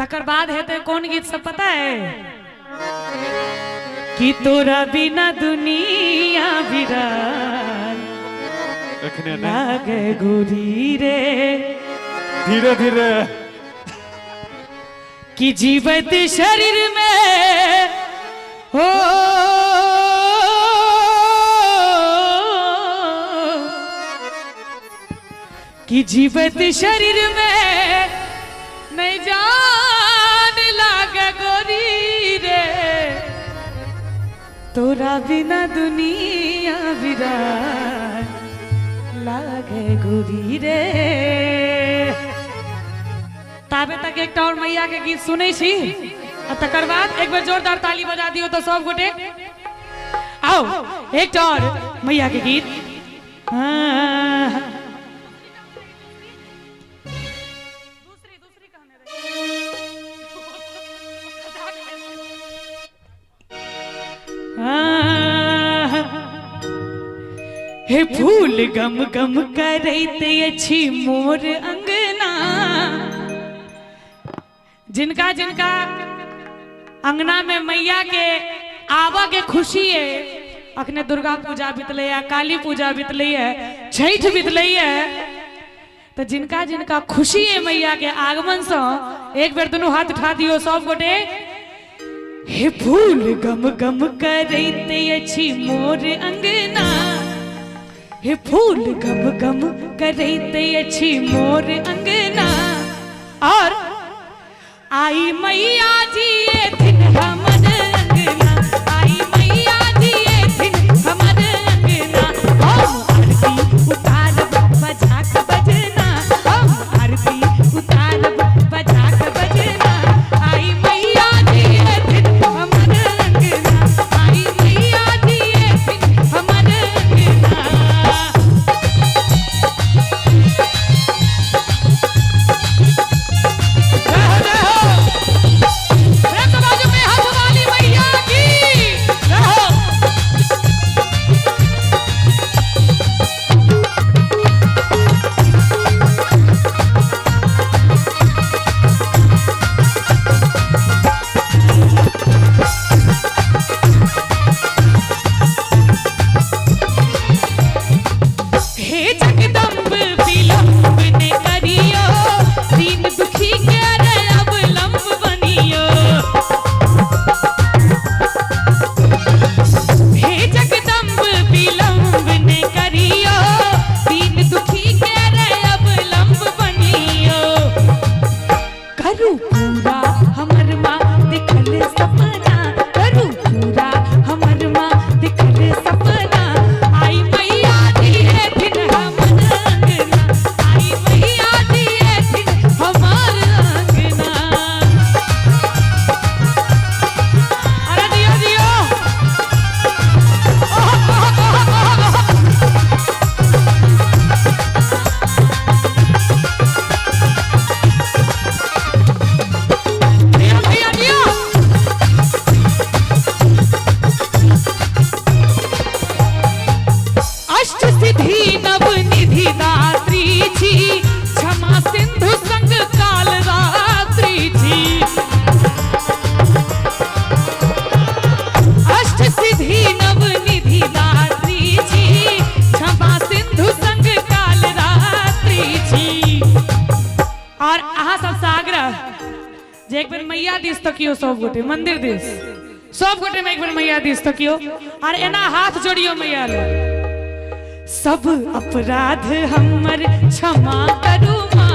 तकर बाद हेते कौन गीत सब पता है कि तोरा बिना दुनिया बिरान लागे गोरी रे धीरे धीरे कि जीवित शरीर में हो कि जीवित शरीर में नहीं जान लागे गोरी रे तोरा बिना दुनिया बिरान लागे गोरी रे। ताबे तक एक और मैया के गीत सुनै छी और तकर बाद एक बार जोरदार ताली बजा दियो तो सब गोटे आओ एक और मैया के गीत। हे फूल गम गम करैत अछि मोर अंगना। जिनका जिनका अंगना में मैया के आवा के खुशी है अखने दुर्गा पूजा बितले है काली पूजा बितले है छठ बितले है तो जिनका जिनका खुशी है मैया के आगमन से एक बार दोनों हाथ उठा दियो सब गोटे। हे फूल गम गम करैत अछि मोर अंगना हे फूल गम गम करैत अछि मोर अंगना और आई मैया जी एथिन हमर अंगना आई मैया जी एथिन हमर अंगना हम आरती उतारब बजा के बजना हम आरती उतारब बजा के बजना आई मैया जी एथिन हमर अंगना आई मैया जी एथिन हमर अंगना। एक बार मैया दिस तकियो सब गोटे मंदिर दिस सब गोटे में एक बार मैया दिस तकियो और एना हाथ जोड़ियो मैया लो। सब अपराध हमर क्षमा करू माँ